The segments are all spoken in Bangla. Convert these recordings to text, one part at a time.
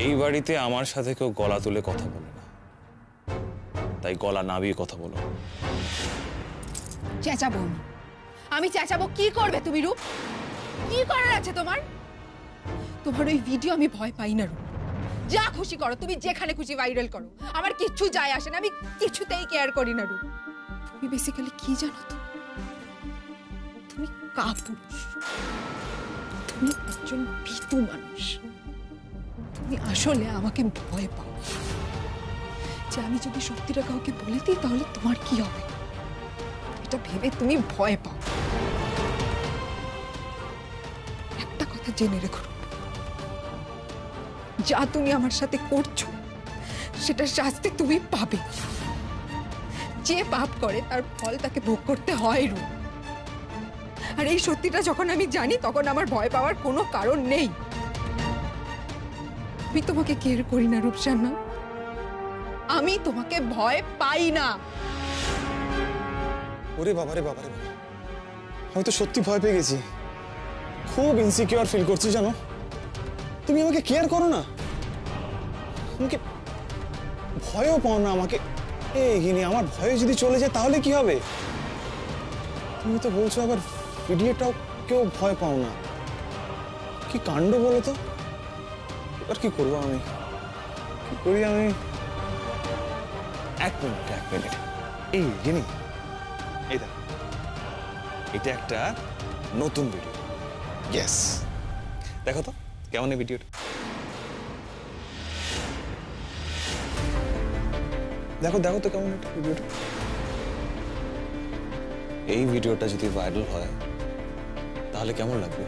এই বাড়িতে আমার সাথে কেউ গলা তুলে কথা বলে না, তাই গলা নামিয়ে কথা বলো। চেঁচাবো আমি চেঁচাবো? কি করবে তুমি রূপ? কি করার আছে তোমার? তোমার ওই ভিডিও আমি ভয় পাই না রূপ। যা খুশি করো, তুমি যেখানে খুশি ভাইরাল করো, আমার কিচ্ছু যায় আসে না, আমি কিছুতেই কেয়ার করি না রূপ। তুমি বেসিক্যালি কি জানো তো? তুমি কাপুরুষ, তুমি একজন ভীতু মানুষ। তুমি আসলে আমাকে ভয় পাও যে আমি যদি সত্যিটা কাউকে বলে দিই তাহলে তোমার কি হবে, এটা ভেবে তুমি ভয় পাও। একটা কথা জেনে রেখো, যা তুমি আমার সাথে করছো সেটা শাস্তি তুমি পাবে। যে পাপ করে তার ফল তাকে ভোগ করতে হয় রূপ। আর এই সত্যিটা যখন আমি জানি তখন আমার ভয় পাওয়ার কোনো কারণ নেই। আমি তোমাকে কেয়ার করি না রূপসানা, আমি তোমাকে ভয় পাই না। ওরে বাবারে বাবারে বাবা, আমি তো সত্যি ভয় পেয়ে গেছি। খুব ইনসিকিউর ফিল করছি জানো। তুমি আমাকে কেয়ার করো না, আমাকে ভয়ও পাও না আমাকে। এই আমার ভয়ে যদি চলে যায় তাহলে কি হবে? তুমি তো বলছো আবার ভিডিওটাও কেউ ভয় পাও না। কি কাণ্ড বলো তো। এবার কি করবো আমি, কি করি আমি? এক মিনিট এই জিনি, এই দেখ, এটা একটা নতুন ভিডিও। ইয়েস, দেখো তো কেমন এই ভিডিওটা। দেখো দেখো তো কেমন এটা ভিডিওটা। এই ভিডিওটা যদি ভাইরাল হয় তাহলে কেমন লাগবে?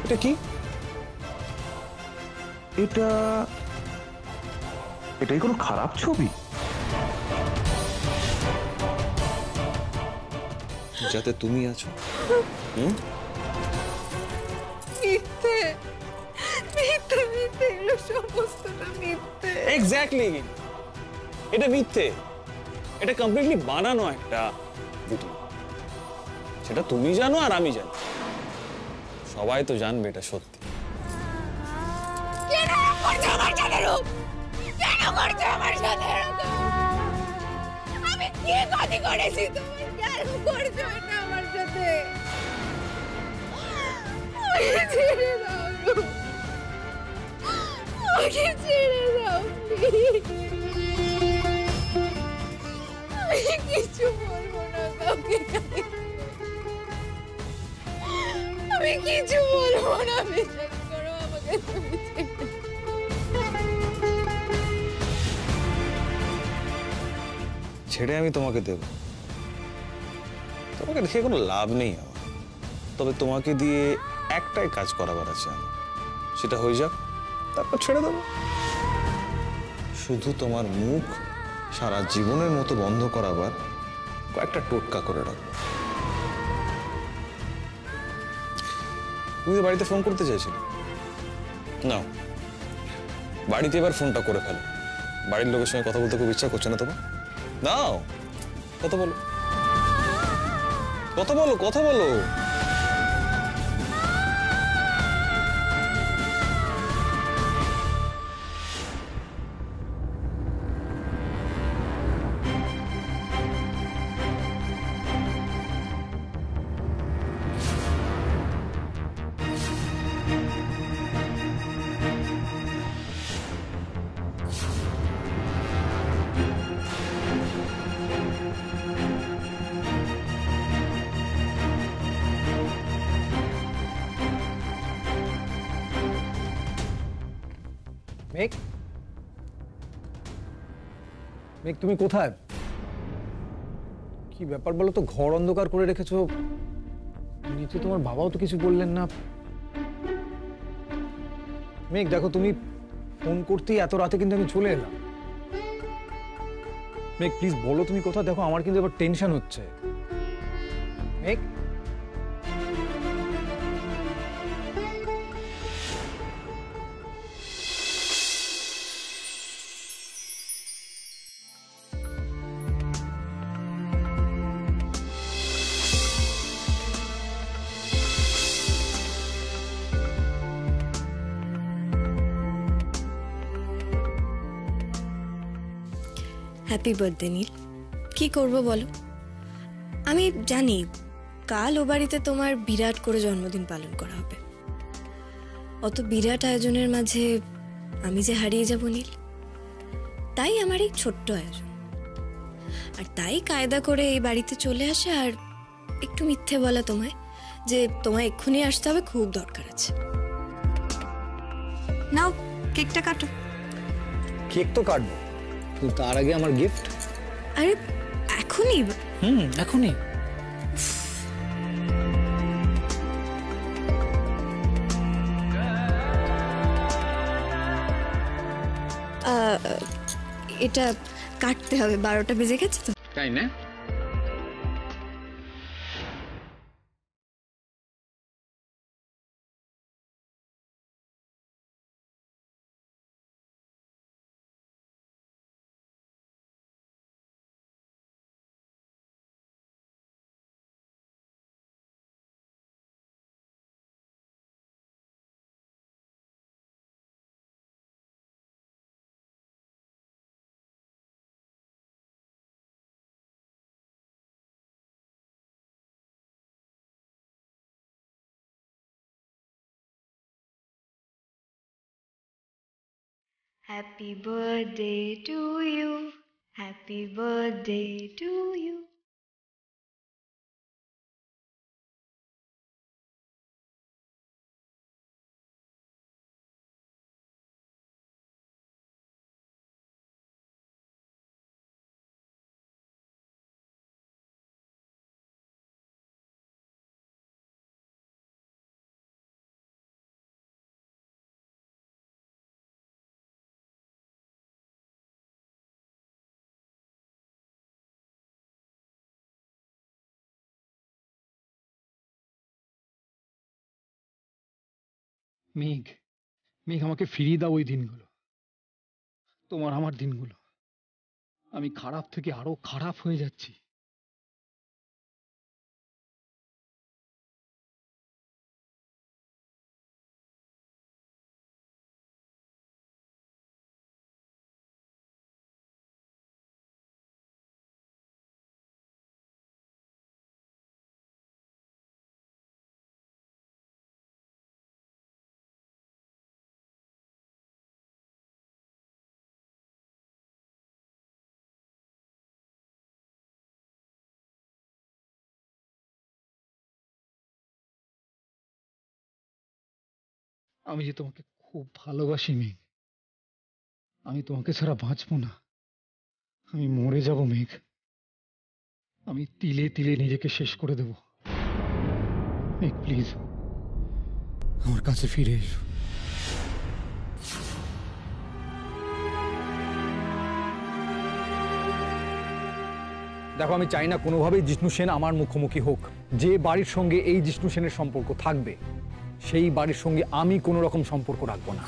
এটা কি? এটাই কোনো খারাপ ছবি? যাতে তুমি আছো। মিথ্যে মিথ্যে মিথ্যে, এগুলো সমস্তটা মিথ্যে। এক্স্যাক্টলি, এটা মিথ্যে। এটা কমপ্লিটলি বানানো একটা ভিডিও। সেটা তুমি জানো আর আমি জানি, সবাই তো জানবে এটা সত্যি। কেন করছো আমার সাথে রূপ? কেন করছো আমার সাথে এরকম? আমি কি ক্ষতি করেছি তুমি? কেন করছো এটা আমার সাথে? আমাকে ছেড়ে দাও রূপ, আমাকে ছেড়ে দাও প্লিজ। আমি কিছু বলবো না কাউকে, আমি কিছু বলবো না, বিশ্বাস করো আমাকে তুমি। ছেড়ে আমি তোমাকে দেব? তোমাকে দেখে কোনো লাভ নেই আমার। তবে তোমাকে দিয়ে একটাই কাজ করাবার আছে আমার, সেটা হয়ে যাক, তারপর ছেড়ে দেবো। শুধু তোমার মুখ সারা জীবনের মতো বন্ধ করাবার কয়েকটা টোটকা করে রাখবো। তুমি তো বাড়িতে ফোন করতে চাইছিলে, নাও বাড়িতে এবার ফোনটা করে ফেলো। বাড়ির লোকের সঙ্গে কথা বলতে খুব ইচ্ছা করছে না তোমার? নাও, কথা বলো, কথা বলো, কথা বলো। মেঘ, মেঘ তুমি কোথায়? কি ব্যাপার বলো তো, ঘর অন্ধকার করে রেখেছো। নিচে তোমার বাবাও তো কিছু বললেন না। মেঘ দেখো, তুমি ফোন করতেই এত রাতে কিন্তু আমি চলে এলাম। মেঘ প্লিজ বলো তুমি কোথায়, দেখো আমার কিন্তু এবার টেনশন হচ্ছে। মেঘ, হ্যাপি বার্থডে নীল। কি করব বলো? আমি জানি কাল ও বাড়িতে তোমার বিরাট করে জন্মদিন পালন করা হবে। অত বিরাট আয়োজনের মাঝে আমি যে হারিয়ে যাব নীল, তাই আমার এই ছোট্ট আয়োজন। আর তাই কায়দা করে এই বাড়িতে চলে আসে আর একটু মিথ্যে বলা তোমায় যে তোমায় এক্ষুনি আসতে হবে, খুব দরকার আছে। নাও কেকটা কাটো। কেক তো কাটবো, কিন্তু তার আগে আমার গিফট। আরে এখনই? এখনই। এটা কাটতে হবে, 12টা বেজে গেছে তো। তাই না? Happy birthday to you. Happy birthday to you. মেঘ, মেঘ আমাকে ফিরিয়ে দাও ওই দিনগুলো, তোমার আমার দিনগুলো। আমি খারাপ থেকে আরো খারাপ হয়ে যাচ্ছি। আমি যে তোমাকে খুব ভালোবাসি মেঘ, আমি তোমাকে ছাড়া বাঁচবো না, আমি মরে যাব মেঘ। আমি তিলে তিলে নিজেকে শেষ করে দেব। মেঘ প্লিজ আমার কাছে ফিরে এসো। দেখো, আমি চাই না কোনোভাবেই জিষ্ণু সেন আমার মুখোমুখি হোক। যে বাড়ির সঙ্গে এই জিষ্ণু সেনের সম্পর্ক থাকবে, সেই বাড়ির সঙ্গে আমি কোনো রকম সম্পর্ক রাখবো না।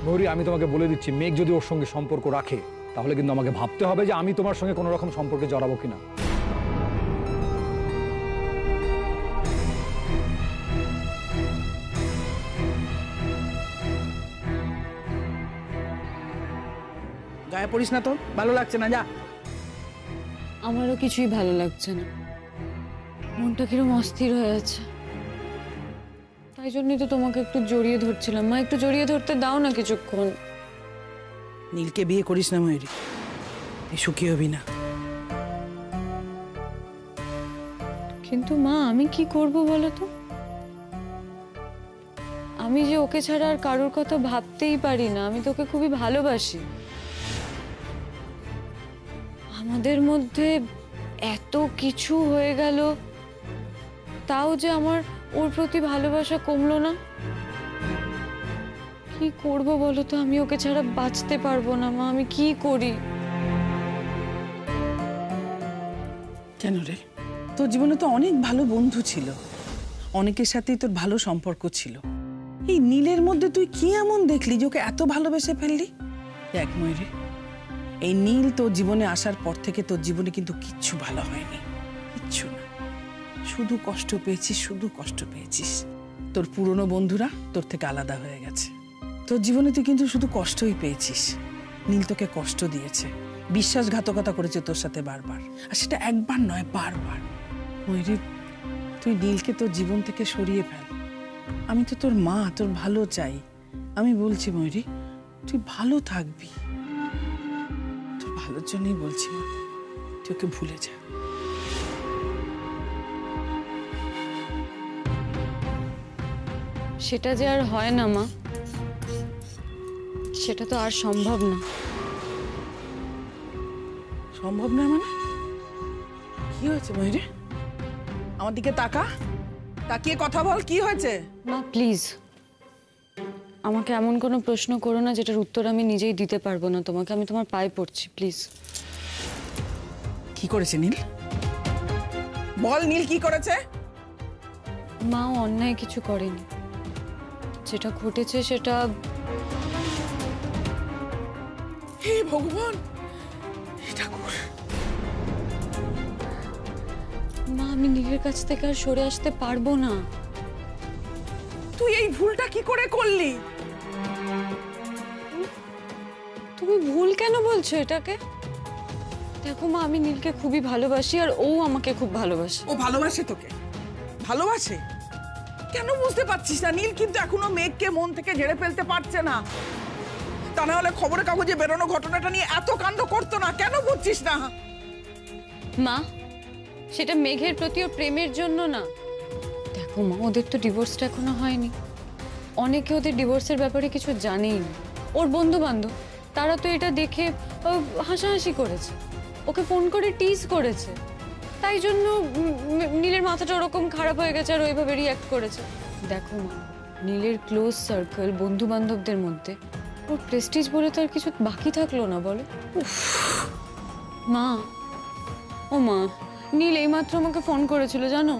ময়ূরী, আমি তোমাকে বলে দিচ্ছি, মেঘ যদি ওর সঙ্গে সম্পর্ক রাখে, তাহলে কিন্তু আমাকে ভাবতে হবে যে আমি তোমার সঙ্গে কোনো রকম সম্পর্কে জড়াবো কিনা। গায়ে পড়িস না তো, ভালো লাগছে না, যা। আমারও কিছুই ভালো লাগছে না, মনটা কিরম অস্থির হয়ে আছে। তাই জন্যই তো তোমাকে একটু জড়িয়ে ধরছিলাম। মা, একটু জড়িয়ে ধরতে দাও না কিছুক্ষণ। নীলকে বিয়ে করিস না ময়ূরী, তুই সুখী হবি না। কিন্তু মা, আমি কি করব বলো তো? আমি যে ওকে ছাড়া আর কারোর কথা ভাবতেই পারি না। আমি তোকে খুবই ভালোবাসি। আমাদের মধ্যে এত কিছু হয়ে গেল, তাও যে আমার ওর প্রতি ভালোবাসা কমলো না। কি করব বলো তো? আমি ওকে ছাড়া বাঁচতে পারবো না মা। আমি কি করি? কেন রে? তোর জীবনে তো অনেক ভালো বন্ধু ছিল, অনেকের সাথেই তোর ভালো সম্পর্ক ছিল। এই নীলের মধ্যে তুই কি এমন দেখলি যে ওকে এত ভালোবেসে ফেললি? দেখ ময়ূরী, এই নীল তোর জীবনে আসার পর থেকে তোর জীবনে কিন্তু কিচ্ছু ভালো হয়নি, কিচ্ছু না। শুধু কষ্ট পেয়েছিস, শুধু কষ্ট পেয়েছিস। তোর পুরনো বন্ধুরা তোর থেকে আলাদা হয়ে গেছে। তোর জীবনে তুই কিন্তু শুধু কষ্টই পেয়েছিস। নীল তোকে কষ্ট দিয়েছে, বিশ্বাসঘাতকতা করেছে তোর সাথে বারবার, আর সেটা একবার নয় বারবার। ময়ূরী, তুই নীলকে তোর জীবন থেকে সরিয়ে ফেল। আমি তো তোর মা, তোর ভালো চাই। আমি বলছি ময়ূরী, তুই ভালো থাকবি, তোর ভালোর জন্যই বলছি মা, তুই ওকে ভুলে যা। সেটা যে আর হয় না মা, সেটা তো আর সম্ভব না। সম্ভব না মানে? কি হয়েছে ময়ূরী? আমার দিকে তাকা, তাকিয়ে কথা বল, কি হয়েছে? মা প্লিজ আমাকে এমন কোনো প্রশ্ন করো না যেটার উত্তর আমি নিজেই দিতে পারবো না তোমাকে। আমি তোমার পায়ে পড়ছি, প্লিজ। কি করেছে নীল? বল নীল কি করেছে? মা অন্যায় কিছু করেনি, যেটা ঘটেছে সেটা। হে ভগবান, এটা কর। মা আমি নীলের কাছ থেকে আর সরে আসতে পারবো না। তুই এই ভুলটা কি করে করলি? তুমি ভুল কেন বলছো এটাকে? দেখো মা, আমি নীলকে খুবই ভালোবাসি আর ও আমাকে খুব ভালোবাসে। ও ভালোবাসে তোকে? ভালোবাসে? কেন বুঝতে পারছিস না? নীল কিন্তু এখনো মেঘকে মন থেকে ঝেড়ে ফেলতে পারছে না। তা না হলে খবরের কাগজে বেরোনো ঘটনাটা নিয়ে এত কাণ্ড করতো না। কেন বুঝছিস না? মা সেটা মেঘের প্রতি ওর প্রেমের জন্য না। দেখো মা, ওদের তো ডিভোর্সটা এখনো হয়নি। অনেকে ওদের ডিভোর্সের ব্যাপারে কিছু জানেই না। ওর বন্ধু বান্ধব তারা তো এটা দেখে হাসাহাসি করেছে, ওকে ফোন করে টিজ করেছে। তাই জন্য নীলের মাথাটা ওরকম খারাপ হয়ে গেছে আর ওইভাবে রিয়াক্ট করেছে। দেখো মা, নীলের ক্লোজ সার্কেল বন্ধু বান্ধবদের মধ্যে ওর প্রেস্টিজ বলে তো আর কিছু বাকি থাকলো না, বলো। মা, ও মা, নীল এইমাত্র আমাকে ফোন করেছিল জানো,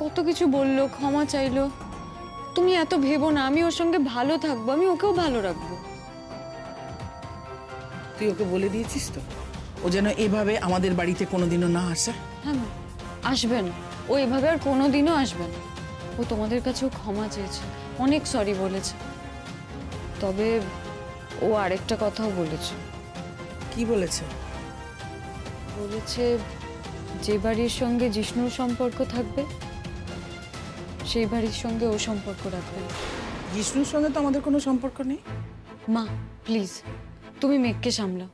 কত কিছু বললো, ক্ষমা চাইলো। তুমি এত ভেবো না, আমি ওর সঙ্গে ভালো থাকবো, আমি ওকেও ভালো রাখবো। তুই ওকে বলে দিয়েছিস তো ও যেন এভাবে আমাদের বাড়িতে কোনোদিনও না আসে? হ্যাঁ মা, আসবে না ও, এভাবে আর কোনোদিনও আসবে না। ও তোমাদের কাছেও ক্ষমা চেয়েছে, অনেক সরি বলেছে। তবে ও আরেকটা কথাও বলেছে। কি বলেছে? বলেছে যে বাড়ির সঙ্গে জিষ্ণুর সম্পর্ক থাকবে সেই বাড়ির সঙ্গে ও সম্পর্ক রাখবে। জিষ্ণুর সঙ্গে তো আমাদের কোনো সম্পর্ক নেই। মা প্লিজ তুমি মেঘকে সামলাও,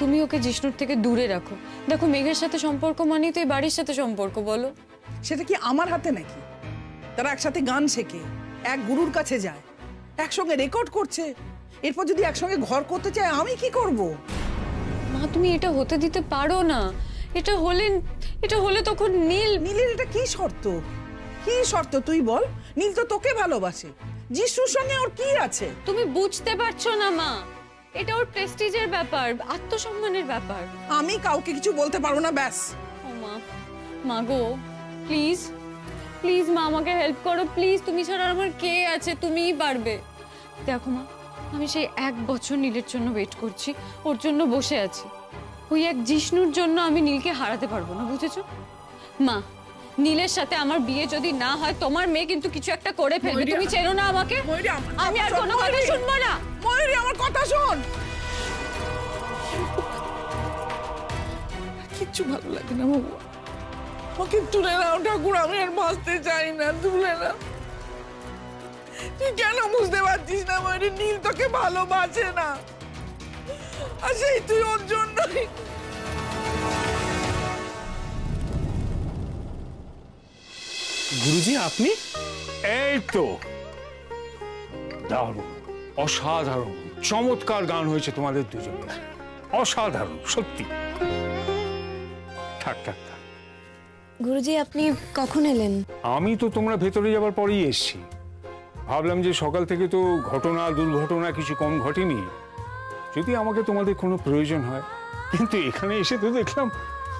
তুমি ওকে জিষ্ণুর থেকে দূরে রাখো। দেখো মেঘের সাথে সম্পর্ক মানেই তো এই বাড়ির সাথে সম্পর্ক, বলো। সেটা কি আমার হাতে নাকি? তারা একসাথে গান শেখে, এক গুরুর কাছে যায়, একসঙ্গে রেকর্ড করছে। এরপর যদি একসঙ্গে ঘর করতে চায় আমি কি করব? মা তুমি এটা হতে দিতে পারো না। এটা হলে তখন নীলের এটা কি শর্ত? কি শর্ত তুই বল? নীল তো তোকে ভালোবাসে, জিষ্ণুর সঙ্গে ওর কি আছে? তুমি বুঝতে পারছো না মা, এটা ওর প্রেস্টিজের ব্যাপার, আত্মসম্মানের ব্যাপার। আমি কাউকে কিছু বলতে পারবো না, ব্যাস। ও মা, মা গো প্লিজ প্লিজ মা আমাকে হেল্প করো প্লিজ। তুমি ছাড়া আমার কে আছে? তুমিই পারবে। দেখো মা, আমি সেই 1 বছর নীলের জন্য ওয়েট করছি, ওর জন্য বসে আছি। ওই এক জিষ্ণুর জন্য আমি নীলকে হারাতে পারবো না, বুঝেছো মা? নীলের সাথে আমার বিয়ে যদি না হয় তোমার মেয়ে কিন্তু কিছু একটা করে ফেলবে। তুমি চেনো না আমাকে, আমি আর কোনো কথা শুনবো না। ময়ূরী আমার কথা শোন। কিচ্ছু ভালো লাগে না বাবু, ওকে তুলে নাও ঠাকুর, আমি আর বাঁচতে চাই না। তুলে না। তুই কেন বুঝতে পারছিস না ময়ূরী? নীল তোকে ভালোবাসে না, আর সেই তুই ওর জন্যই। গুরুজি আপনি? এই তো দারুণ, অসাধারণ, চমৎকার গান হয়েছে তোমাদের দুজনের, অসাধারণ সত্যি। থাক থাক থাক। গুরুজি আপনি কখন এলেন? আমি তো তোমরা ভেতরে যাবার পরেই এসছি। ভাবলাম যে সকাল থেকে তো ঘটনা দুর্ঘটনা কিছু কম ঘটেনি, যদি আমাকে তোমাদের কোনো প্রয়োজন হয়। কিন্তু এখানে এসে তো দেখলাম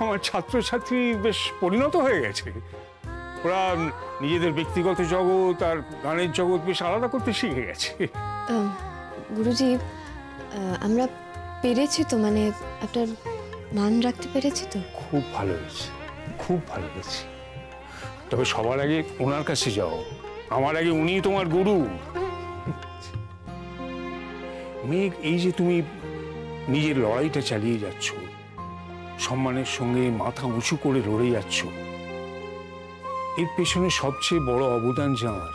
আমার ছাত্রছাত্রী বেশ পরিণত হয়ে গেছে। ওরা নিজেদের ব্যক্তিগত জগৎ আর গানের জগৎ বেশ আলাদা করতে শিখে গেছে। গুরুজি আমরা পেরেছি তো, মানে আপনার মান রাখতে পেরেছি তো? খুব ভালো হয়েছে, খুব ভালো হয়েছে। তবে সবার আগে ওনার কাছে যাও, আমার আগে উনিই তোমার গুরু। মেঘ, এই যে তুমি নিজের লড়াইটা চালিয়ে যাচ্ছ, সম্মানের সঙ্গে মাথা উঁচু করে লড়ে যাচ্ছ, এর পেছনে সবচেয়ে বড় অবদান যার,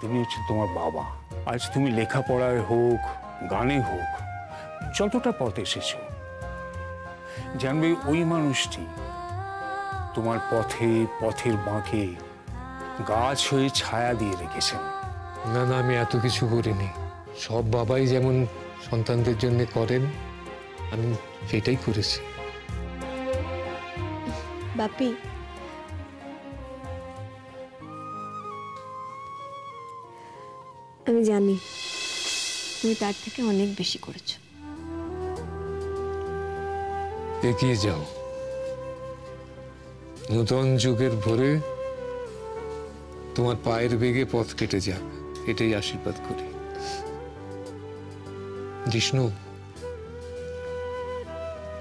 তিনি হচ্ছে তোমার বাবা। আজ তুমি লেখাপড়ায় হোক, গানে হোক, যতটা পথ এসেছো, জানবে ওই মানুষটি তোমার পথে, পথের বাঁকে গাছ হয়ে ছায়া দিয়ে রেখেছেন। না না, আমি এত কিছু করিনি। সব বাবাই যেমন সন্তানদের জন্য করেন, আমি সেটাই করেছি। বাপি, আমি জানি তুমি তার থেকে অনেক বেশি করেছো। এগিয়ে যাও, নূতন যুগের ভোরে তোমার পায়ের বেগে পথ কেটে যাক, এটাই আশীর্বাদ করি। জিষ্ণু,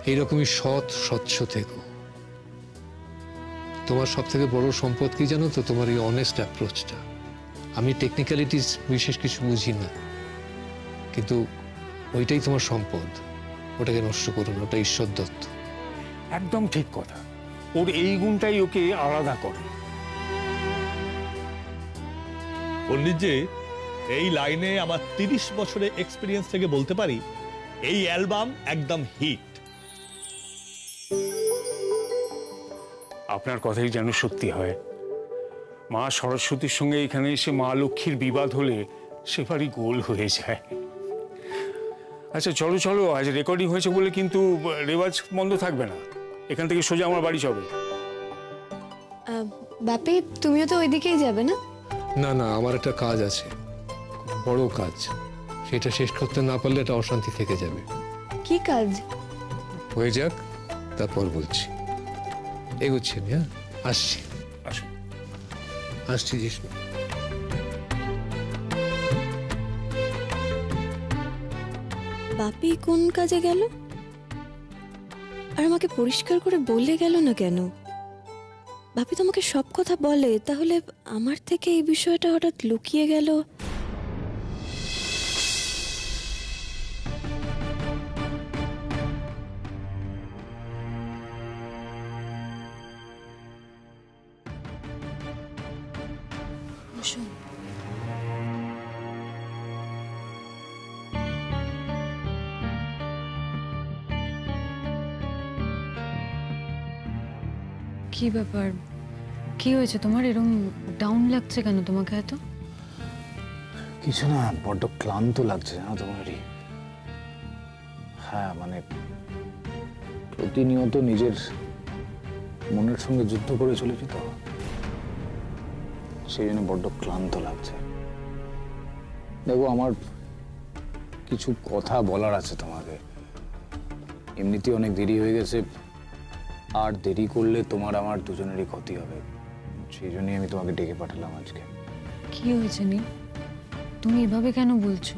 এইরকমই সৎ স্বচ্ছ থেকো। তোমার সব থেকে বড় সম্পদ কি জানো তো? তোমার এই অনেস্ট অ্যাপ্রোচটা। আমি টেকনিক্যালিটিস বিশেষ কিছু বুঝি না, কিন্তু ওইটাই তোমার সম্পদ। ওটাকে নষ্ট করো না, ওটা ঈশ্বর দত্ত। একদম ঠিক কথা। ওর এই গুণটাই ওকে আলাদা করে। পণ্ডিতজি, এই লাইনে আমার 30 বছরের এক্সপিরিয়েন্স থেকে বলতে পারি, এই অ্যালবাম একদম হিট। আপনার কথাই যেন সত্যি হয়। মা সরস্বতীর সঙ্গে এখানে এসে মা লক্ষ্মীর বিবাদ হলে সেবারই গোল হয়ে যায়। আচ্ছা চলো চলো, আজ রেকর্ডিং হয়েছে বলে কিন্তু রেওয়াজ বন্ধ থাকবে না। এখান থেকে সোজা আমার বাড়ি যাবে। বাপি, তুমিও তো ওইদিকেই যাবে না? না না, আমার একটা কাজ আছে, বড় কাজ। সেটা শেষ করতে না পারলে এটা অশান্তি থেকে যাবে। কি কাজ? হয়ে যাক, তারপর বলছি। এগোচ্ছি আমি, হ্যাঁ আসছি। আসুন। আসছি জিষ্ণু। বাপি কোন কাজে গেল? আর আমাকে পরিষ্কার করে বলে গেল না কেন? বাপি তোমাকে সব কথা বলে, তাহলে আমার থেকে এই বিষয়টা হঠাৎ লুকিয়ে গেল। কি ব্যাপার? কি হয়েছে তোমার? এরকম ডাউন লাগছে কেন তোমাকে এত? কিছু না, বড্ড ক্লান্ত লাগছে জানো তো ময়ূরী। হ্যাঁ মানে প্রতিনিয়ত নিজের মনের সঙ্গে যুদ্ধ করে চলেছি তো, সেই জন্য বড্ড ক্লান্ত লাগছে। দেখো, আমার কিছু কথা বলার আছে তোমাকে। এমনিতেই অনেক দেরি হয়ে গেছে, আর দেরি করলে তোমার আমার দুজনেরই ক্ষতি হবে। সেই জন্যই আমি তোমাকে ডেকে পাঠালাম আজকে। কি হয়েছে নীল? তুমি এভাবে কেন বলছো?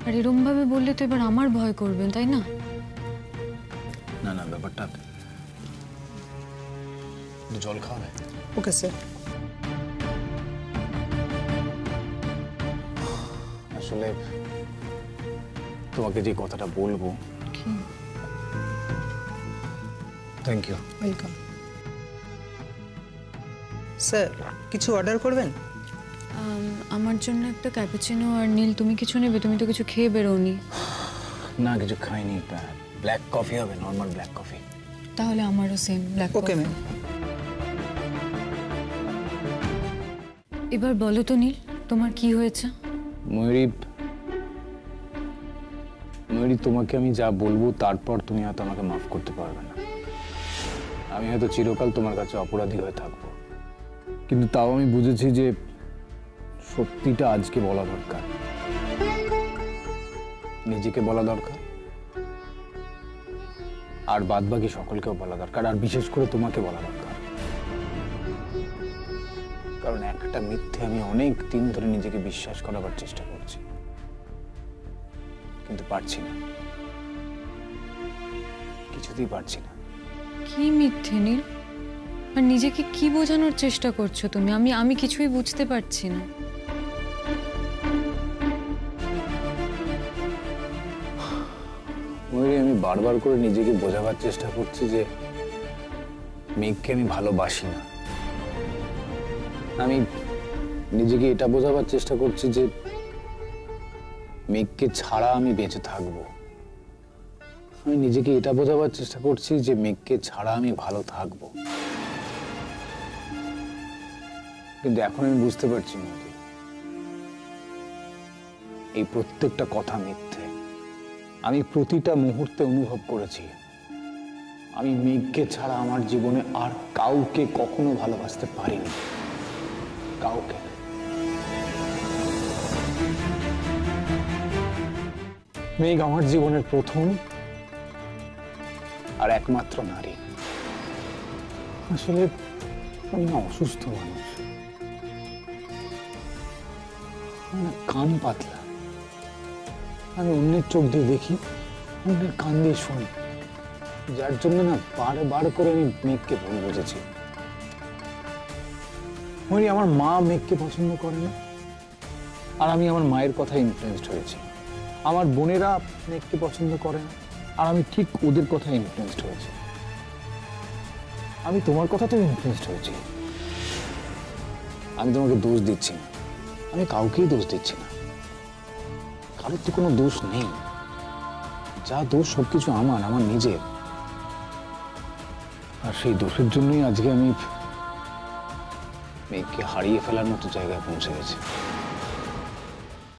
আর এরম ভাবে বললে তো এবার আমার ভয় করবেন, তাই না? না না, ব্যাপারটা জল খাওয়াবে। Okay sir. আসলে তোমাকে যে কথাটা বলবো। Thank you. ওয়েলকাম। স্যার, কিছু অর্ডার করবেন? আমার জন্য একটা ক্যাপুচিনো। আর নীল, তুমি কিছু নেবে? তুমি তো কিছু খেয়ে বেরোনি। না, কিছু খাইনি। ব্ল্যাক কফি হবে, নর্মাল ব্ল্যাক কফি। তাহলে আমারও সেম ব্ল্যাক। Okay ma'am. এবার বলো তো নীল, তোমার কি হয়েছে? ময়ূরী, তোমাকে আমি যা বলবো তারপর তুমি হয়তো আমাকে মাফ করতে পারবে না। আমি হয়তো চিরকাল তোমার কাছে অপরাধী হয়ে থাকবো, কিন্তু তাও আমি বুঝেছি যে সত্যিটা আজকে বলা দরকার। নিজেকে বলা দরকার, আর বাদবাকি সকলকেও বলা দরকার, আর বিশেষ করে তোমাকে বলা দরকার। কারণ একটা মিথ্যে আমি অনেক দিন ধরে নিজেকে বিশ্বাস করাবার চেষ্টা করছি, কিন্তু পারছি না, কিছুতেই পারছি না। কি মিথ্যে নীল? আর নিজেকে কি বোঝানোর চেষ্টা করছো তুমি? আমি কিছুই বুঝতে পারছি না। ময়ূরী, আমি বারবার করে নিজেকে বোঝাবার চেষ্টা করছি যে মেঘকে আমি ভালোবাসি না। আমি নিজেকে এটা বোঝাবার চেষ্টা করছি যে মেঘকে ছাড়া আমি বেঁচে থাকবো। আমি নিজেকে এটা বোঝাবার চেষ্টা করছি যে মেঘকে ছাড়া আমি ভালো থাকবো। কিন্তু এখন আমি বুঝতে পারছি ময়ূরী, এই প্রত্যেকটা কথা মিথ্যে। আমি প্রতিটা মুহূর্তে অনুভব করেছি আমি মেঘকে ছাড়া আমার জীবনে আর কাউকে কখনো ভালোবাসতে পারিনি, কাউকে। মেঘ আমার জীবনের প্রথম আর একমাত্র নারী। আসলে আমি না অসুস্থ মানুষ, আমি না কান পাতলা। আমি অন্যের চোখ দিয়ে দেখি, অন্যের কান দিয়ে শুনি, যার জন্য না বারবার করে আমি মেঘকে ভুল বুঝেছি। আমার মা মেঘকে পছন্দ করে না, আর আমি আমার মায়ের কথায় ইনফ্লুয়েসড হয়েছি। আমার বোনেরা মেঘকে পছন্দ করে না, আর আমি ঠিক ওদের কথায় ইনফ্লুয়েসড হয়েছি। আমি তোমার কথাতেও ইনফ্লুয়েসড হয়েছি। আমি তোমাকে দোষ দিচ্ছি না, আমি কাউকেই দোষ দিচ্ছি না, কারোর তো কোনো দোষ নেই। যা দোষ সবকিছু আমার নিজের। আর সেই দোষের জন্যই আজকে আমি মেঘকে হারিয়ে ফেলার মতো জায়গায় পৌঁছে গেছি।